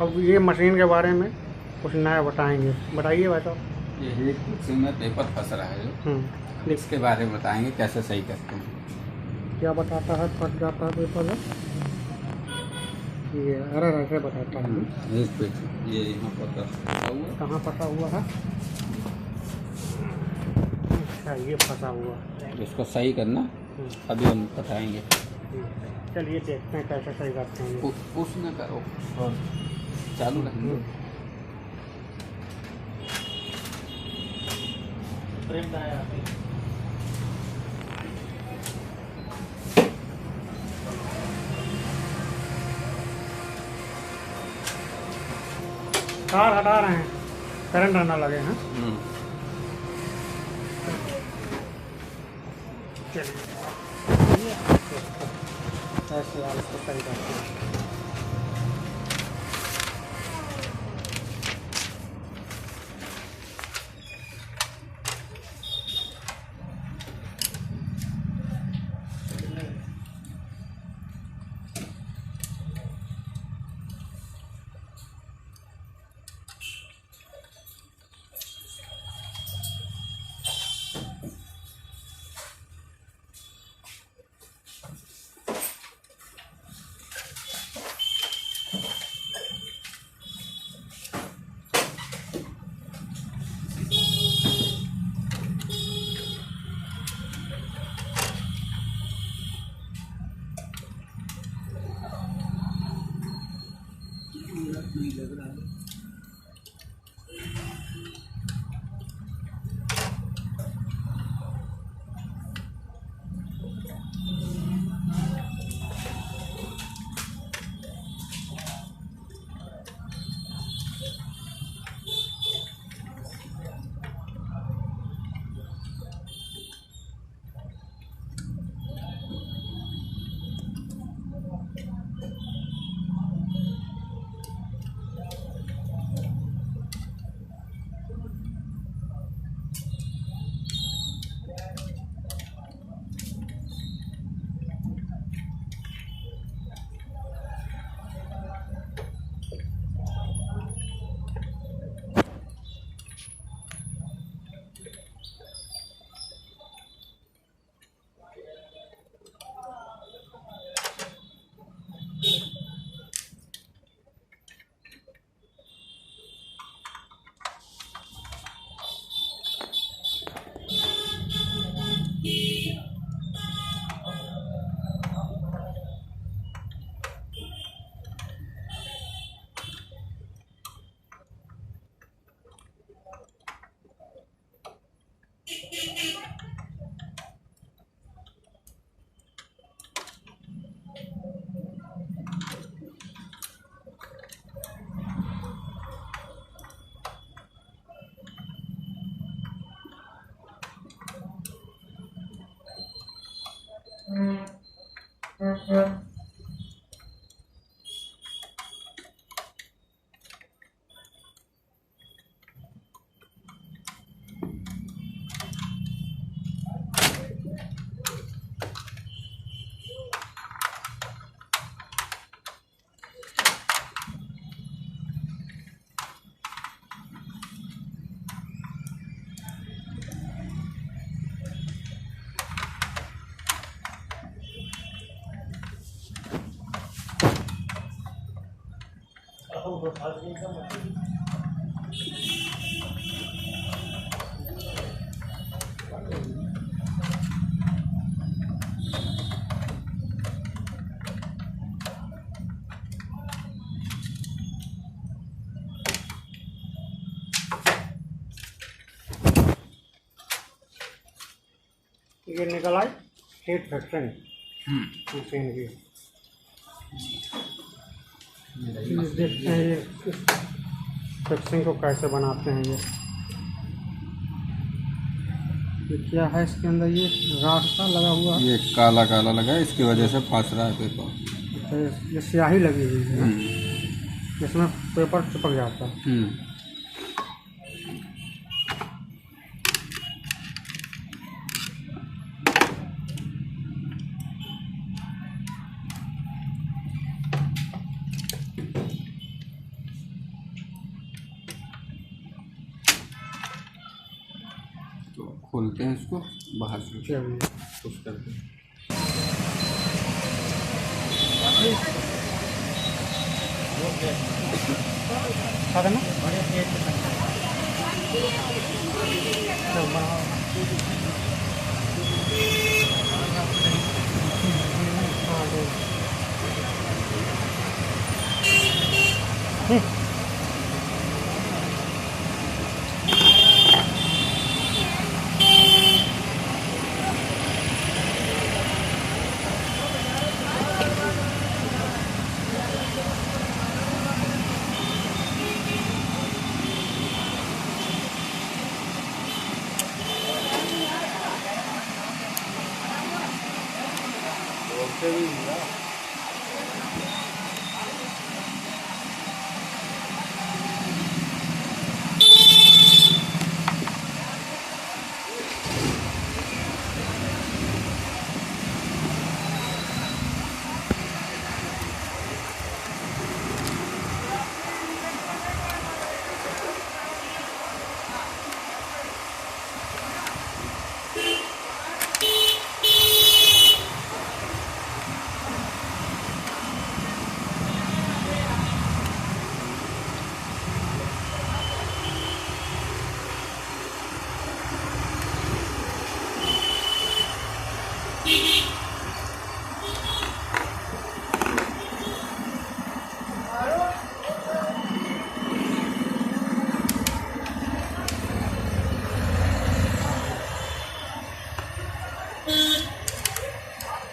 अब ये मशीन के बारे में कुछ नया बताएंगे, बताइए भाई साहब। ये कुर्सी में पेपर फंस रहा है जो, इसके बारे में बताएंगे कैसे सही करते हैं। क्या बताता है, फंस जाता है पेपर में? ये अरे ऐसे बताता है। इस पे ये यहाँ पर फंसा हुआ, कहाँ फंसा हुआ है? अच्छा, ये फंसा हुआ है। इसको सही करना अभी हम बताएंगे। चलिए देखते हैं कैसे सही करते हैं। पुश न करो और चालू रखेंगे। तार हटा रहे हैं, करंट ना लगे हैं। चलिए ऐसे आप इसको सही करते हैं। नहीं लग रहा है। ये निकल आई हीट फ्रैक्शन मशीन की। देखते हैं ये फ्रैक्शन को कैसे बनाते हैं। ये क्या है इसके अंदर? ये राड सा लगा हुआ है, ये काला काला लगा है, इसकी वजह से फंस रहा है पेपर। ये स्याही लगी हुई है जिसमें पेपर चिपक जाता है। खोलते हैं इसको बाहर से चलिए पुश करते हैं। खा देना चल बनाओ। हाँ, दे। बोलते भी नहीं ना।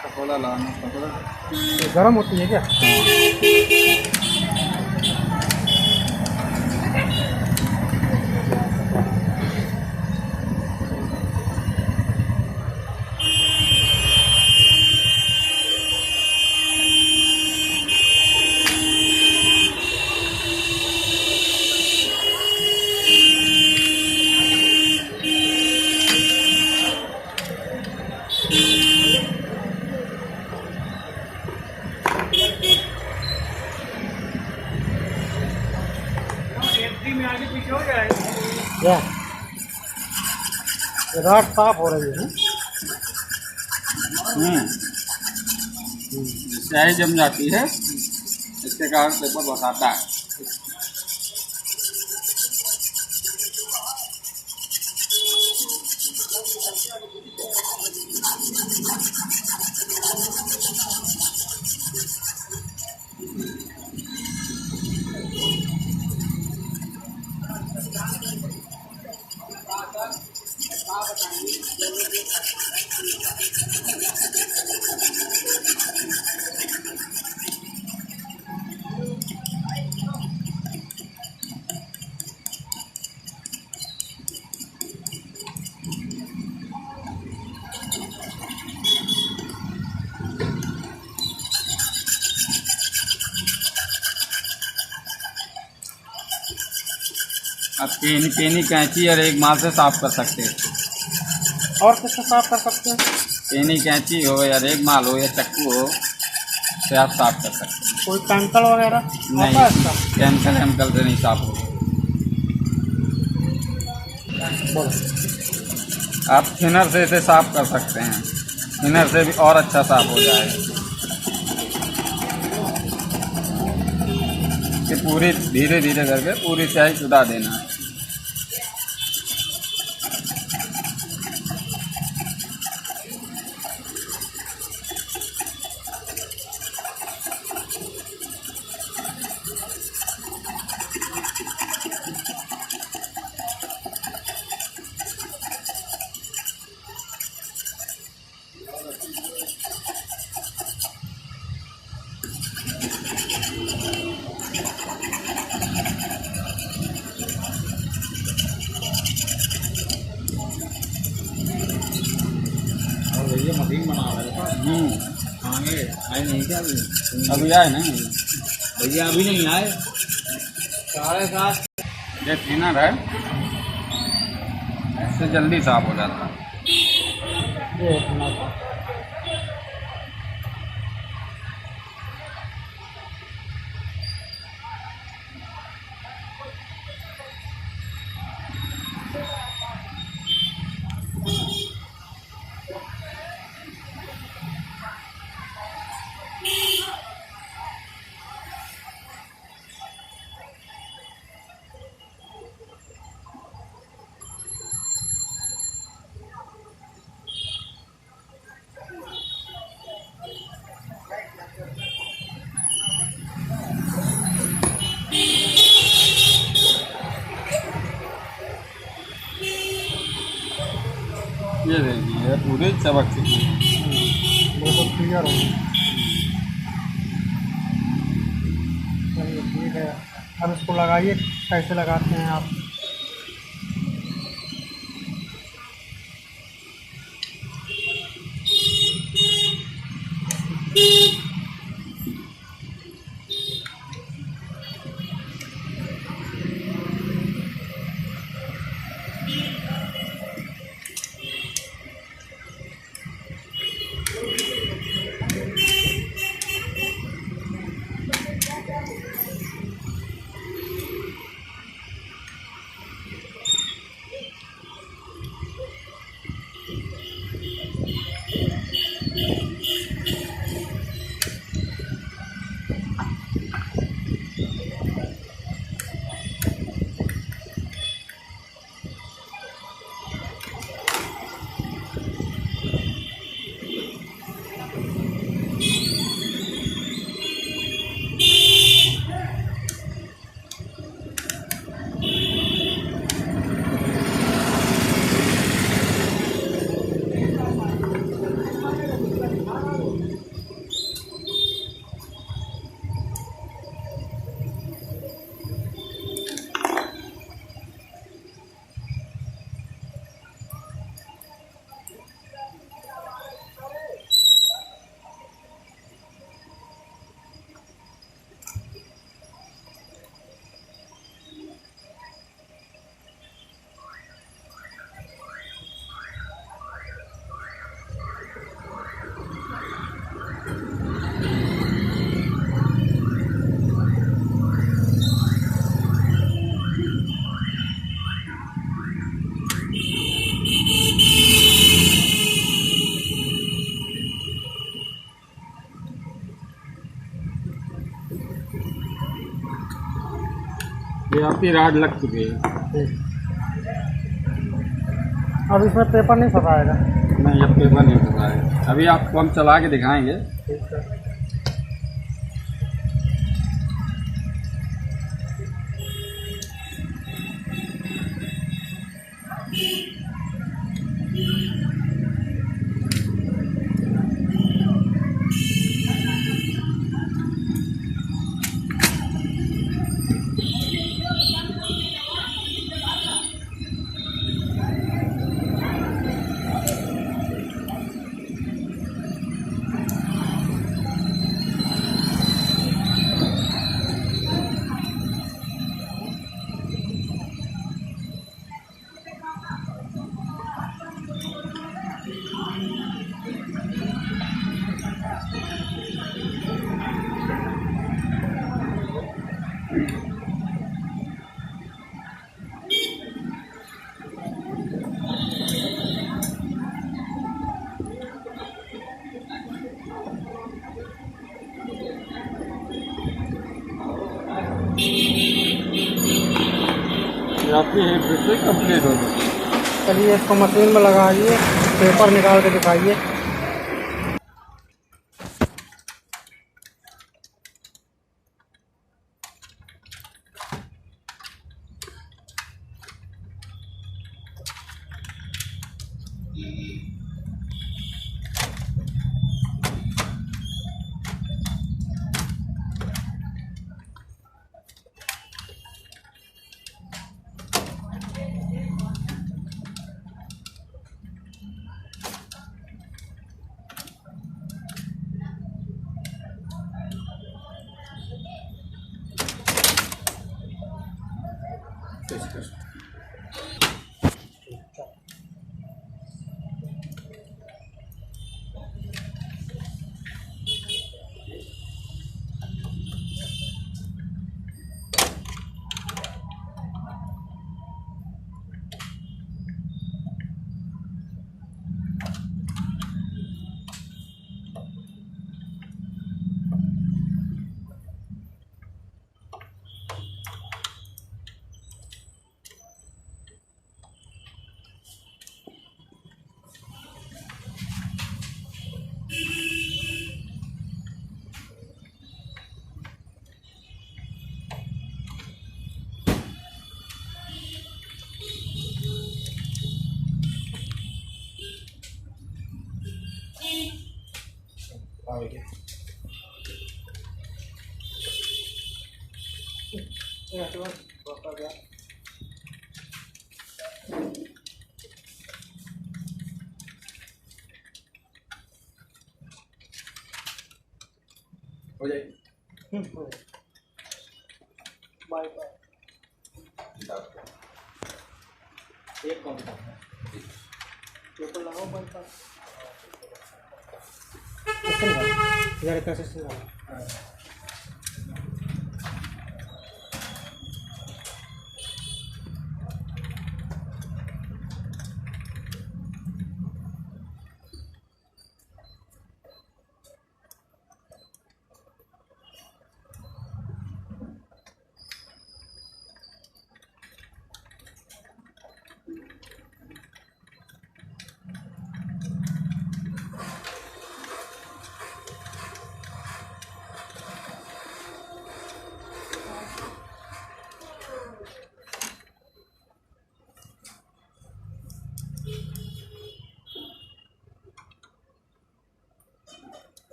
कपड़ा लाना कपड़ा ये गर्म होती है क्या? क्या रात साफ हो रही है? स्याही जम जाती है, इसके कारण पेपर बताता है। आप पेनी कैंची और एक माल से साफ कर सकते हैं। और किससे साफ कर सकते हैं? पेनी कैंची हो या एक माल हो या चक्कू हो, से आप साफ कर सकते हैं। कोई केमिकल वगैरह नहीं, आता है इसका? केमिकल से नहीं साफ होगा। बोलो। आप थिनर से इसे साफ कर सकते हैं, थिनर से भी और अच्छा साफ हो जाएगा। कि पूरी धीरे धीरे करके पूरी स्याही छुटा देना है। ये मशीन बना रहा है आगे आए नहीं क्या अभी आए नहीं भैया? अभी नहीं आए। 7:30। ये थिनर है, इससे जल्दी साफ हो जाता है। ये इतना था। ये देखिए पूरे चमक से बिल्कुल क्लियर हो गई। चलिए ठीक है, अब इसको लगाइए, कैसे लगाते हैं आप। ये आपकी राड लग चुकी है। ठीक, अब इसमें पेपर नहीं फंसाएगा। नहीं, अब पेपर नहीं फंसा है। अभी आपको हम चला के दिखाएंगे। ठीक है। ये आपकी हेड फिट कंप्लीट हो गई। चलिए इसको मशीन में लगाइए, पेपर निकाल के दिखाइए। आगे हो जाएगी। बाय बाय एक कौन सा पेपर लगाओ बाय बाय यार कैसे सुना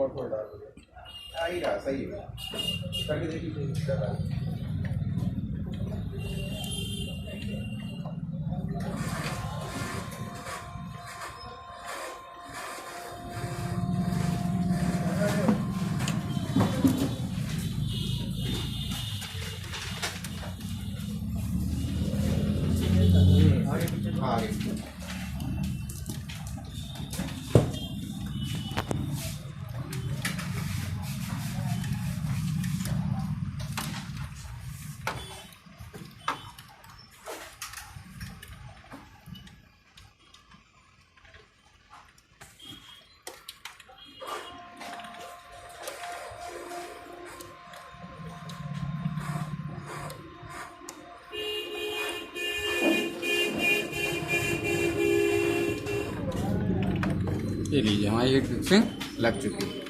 और डाल आ ही रहा सही है करके देखिए आगे ये लीजिए हमारी एक फिक्सिंग लग चुकी है।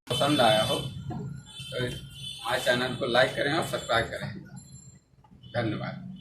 पसंद आया हो तो हमारे चैनल को लाइक करें और सब्सक्राइब करें। धन्यवाद।